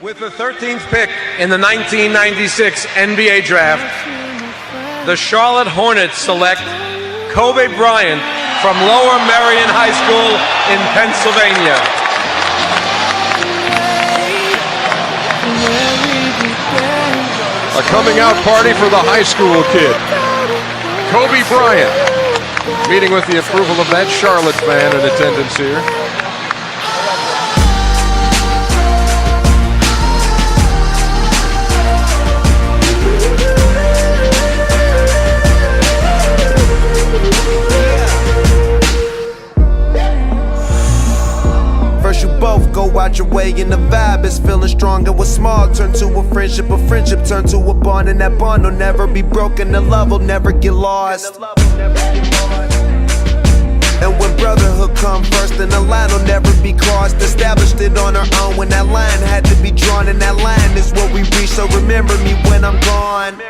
With the 13th pick in the 1996 NBA Draft, the Charlotte Hornets select Kobe Bryant from Lower Merion High School in Pennsylvania. A coming out party for the high school kid, Kobe Bryant, meeting with the approval of that Charlotte fan in attendance here. You both go out your way and the vibe is feeling strong. And what's small turn to a friendship turn to a bond, and that bond will never be broken. The love will never get lost. And when brotherhood come first, then the line will never be crossed. Established it on our own when that line had to be drawn, and that line is what we reach. So remember me when I'm gone.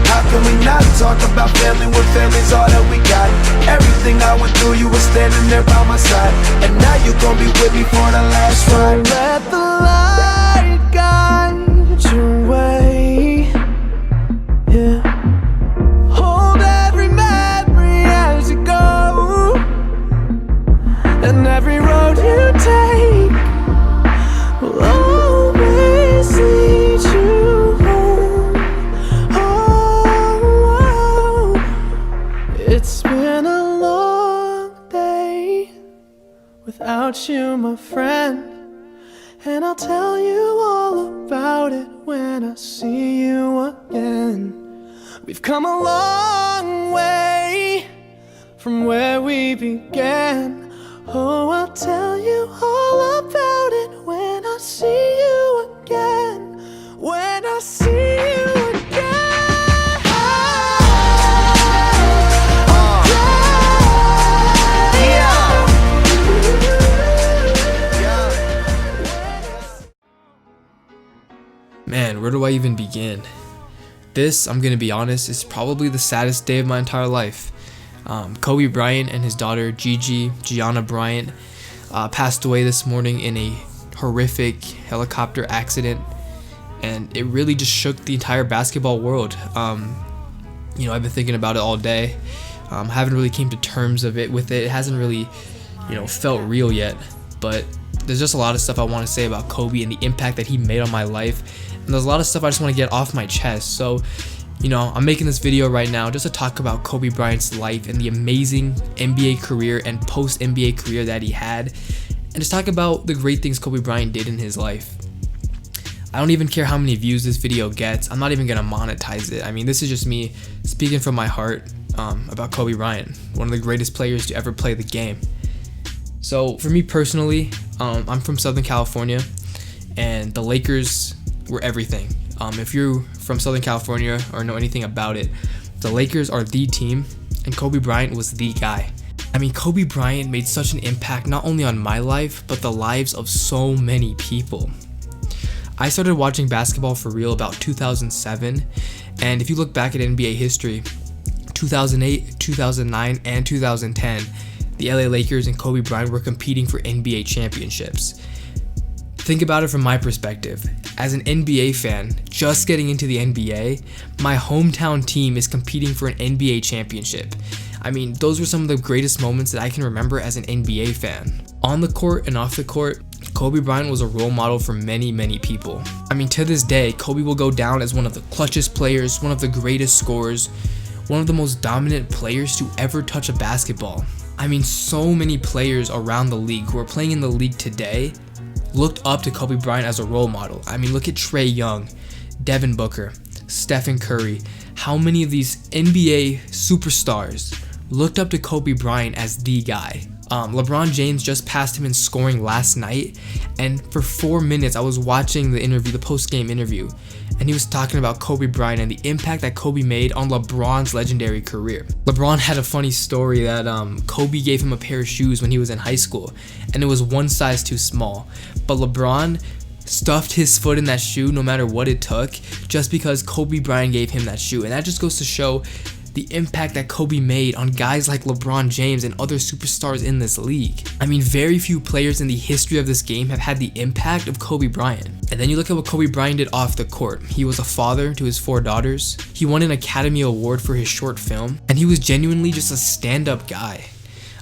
How can we not talk about family when family's all that we got? Everything I went through, you were standing there by my side, and now you gon' be with me for the last ride. Let the light guide your way. Yeah. Hold every memory as you go, and every road you take will always lead you home. It's been a long day without you, my friend, and I'll tell you all about it when I see you again. We've come a long way from where we began. Oh, I'll tell you all about it when I see you again. When I see you again. Man, where do I even begin? This, I'm gonna be honest, is probably the saddest day of my entire life. Kobe Bryant and his daughter Gianna Bryant passed away this morning in a horrific helicopter accident, and it really just shook the entire basketball world. I've been thinking about it all day. Haven't really came to terms with it. It hasn't really, felt real yet, but there's just a lot of stuff I want to say about Kobe and the impact that he made on my life. And there's a lot of stuff I just want to get off my chest. So, I'm making this video right now just to talk about Kobe Bryant's life and the amazing NBA career and post-NBA career that he had. And just talk about the great things Kobe Bryant did in his life. I don't even care how many views this video gets. I'm not even going to monetize it. I mean, this is just me speaking from my heart about Kobe Bryant, one of the greatest players to ever play the game. So for me personally, I'm from Southern California, and the Lakers were everything. If you're from Southern California or know anything about it, the Lakers are the team, and Kobe Bryant was the guy. I mean, Kobe Bryant made such an impact not only on my life, but the lives of so many people. I started watching basketball for real about 2007, and if you look back at NBA history, 2008, 2009, and 2010, the LA Lakers and Kobe Bryant were competing for NBA championships. Think about it from my perspective. As an NBA fan, just getting into the NBA, my hometown team is competing for an NBA championship. I mean, those were some of the greatest moments that I can remember as an NBA fan. On the court and off the court, Kobe Bryant was a role model for many, many people. I mean, to this day, Kobe will go down as one of the clutchest players, one of the greatest scorers, one of the most dominant players to ever touch a basketball. I mean, so many players around the league who are playing in the league today looked up to Kobe Bryant as a role model. I mean, look at Trae Young, Devin Booker, Stephen Curry. How many of these NBA superstars looked up to Kobe Bryant as the guy? LeBron James just passed him in scoring last night, and for 4 minutes I was watching the interview, the post-game interview, and he was talking about Kobe Bryant and the impact that Kobe made on LeBron's legendary career. LeBron had a funny story that Kobe gave him a pair of shoes when he was in high school, and it was one size too small, but LeBron stuffed his foot in that shoe no matter what it took, just because Kobe Bryant gave him that shoe. And that just goes to show the impact that Kobe made on guys like LeBron James and other superstars in this league. I mean, very few players in the history of this game have had the impact of Kobe Bryant. And then you look at what Kobe Bryant did off the court. He was a father to his 4 daughters. He won an Academy Award for his short film, and he was genuinely just a stand-up guy.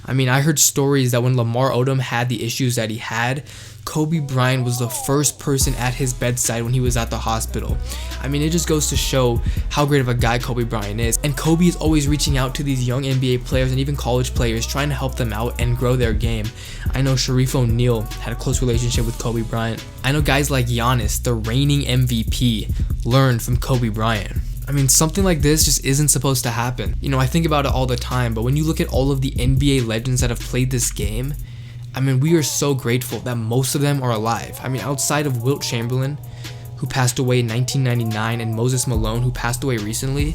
I mean, I heard stories that when Lamar Odom had the issues that he had, Kobe Bryant was the first person at his bedside when he was at the hospital. I mean, it just goes to show how great of a guy Kobe Bryant is. And Kobe is always reaching out to these young NBA players and even college players, trying to help them out and grow their game. I know Shareef O'Neal had a close relationship with Kobe Bryant. I know guys like Giannis, the reigning MVP, learned from Kobe Bryant. I mean, something like this just isn't supposed to happen. You know, I think about it all the time, but when you look at all of the NBA legends that have played this game, I mean, we are so grateful that most of them are alive. I mean, outside of Wilt Chamberlain, who passed away in 1999, and Moses Malone, who passed away recently,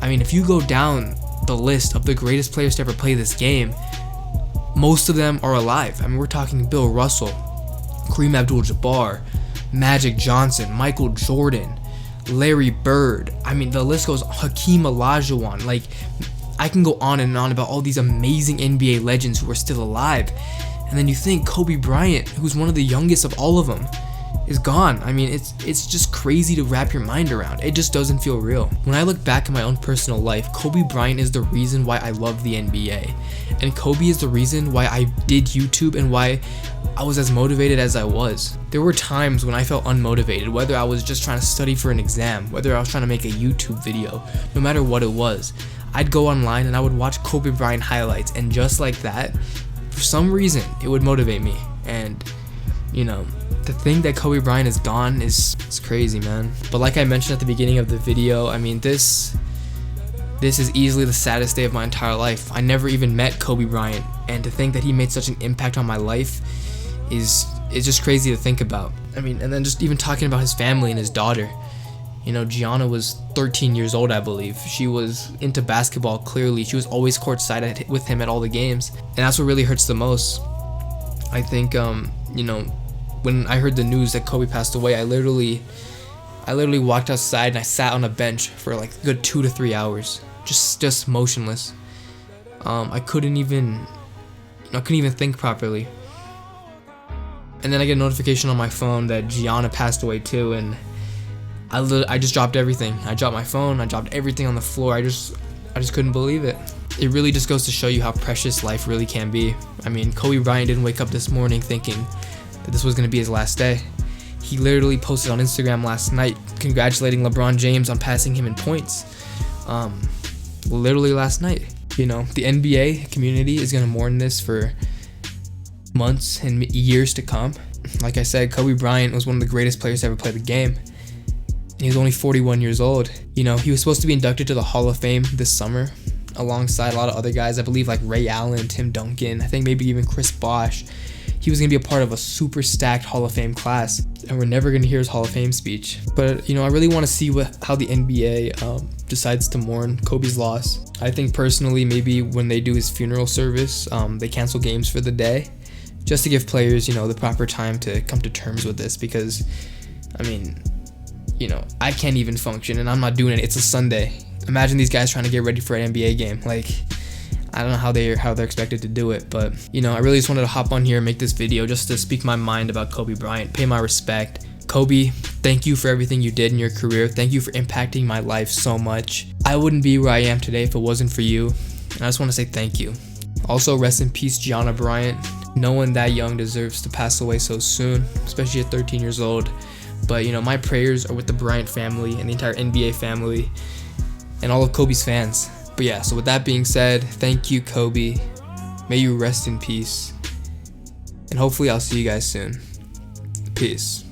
I mean, if you go down the list of the greatest players to ever play this game, most of them are alive. I mean, we're talking Bill Russell, Kareem Abdul-Jabbar, Magic Johnson, Michael Jordan, Larry Bird. I mean, the list goes, Hakeem Olajuwon. Like, I can go on and on about all these amazing NBA legends who are still alive. And then you think Kobe Bryant, who's one of the youngest of all of them, is gone. I mean, it's just crazy to wrap your mind around. It just doesn't feel real. When I look back at my own personal life, Kobe Bryant is the reason why I love the NBA. And Kobe is the reason why I did YouTube and why I was as motivated as I was. There were times when I felt unmotivated, whether I was just trying to study for an exam, whether I was trying to make a YouTube video, no matter what it was. I'd go online and I would watch Kobe Bryant highlights, and just like that, for some reason, it would motivate me. And, you know, to think that Kobe Bryant is gone is crazy, man. But like I mentioned at the beginning of the video, I mean, this is easily the saddest day of my entire life. I never even met Kobe Bryant, and to think that he made such an impact on my life is just crazy to think about. I mean, and then just even talking about his family and his daughter. You know, Gianna was 13 years old, I believe. She was into basketball, clearly. She was always courtside with him at all the games. And that's what really hurts the most. I think, you know, when I heard the news that Kobe passed away, I literally walked outside and I sat on a bench for like a good 2 to 3 hours. Just motionless. I couldn't even think properly. And then I get a notification on my phone that Gianna passed away too, and I just dropped everything. I dropped my phone, I dropped everything on the floor. I just couldn't believe it. It really just goes to show you how precious life really can be. I mean, Kobe Bryant didn't wake up this morning thinking that this was going to be his last day. He literally posted on Instagram last night congratulating LeBron James on passing him in points. Literally last night. You know, the NBA community is going to mourn this for months and years to come. Like I said, Kobe Bryant was one of the greatest players to ever play the game. And he was only 41 years old. You know, he was supposed to be inducted to the Hall of Fame this summer alongside a lot of other guys. I believe like Ray Allen, Tim Duncan, I think maybe even Chris Bosh. He was going to be a part of a super stacked Hall of Fame class, and we're never going to hear his Hall of Fame speech. But, you know, I really want to see how the NBA decides to mourn Kobe's loss. I think personally, maybe when they do his funeral service, they cancel games for the day, just to give players, you know, the proper time to come to terms with this. Because, I mean, you know, I can't even function, and I'm not doing it. It's a Sunday. Imagine these guys trying to get ready for an NBA game. Like, I don't know how they're expected to do it, but, you know, I really just wanted to hop on here and make this video just to speak my mind about Kobe Bryant, pay my respect. Kobe, thank you for everything you did in your career. Thank you for impacting my life so much. I wouldn't be where I am today if it wasn't for you, and I just want to say thank you. Also, rest in peace, Gianna Bryant. No one that young deserves to pass away so soon, especially at 13 years old. But, you know, my prayers are with the Bryant family and the entire NBA family and all of Kobe's fans. But yeah, so with that being said, thank you, Kobe. May you rest in peace. And hopefully I'll see you guys soon. Peace.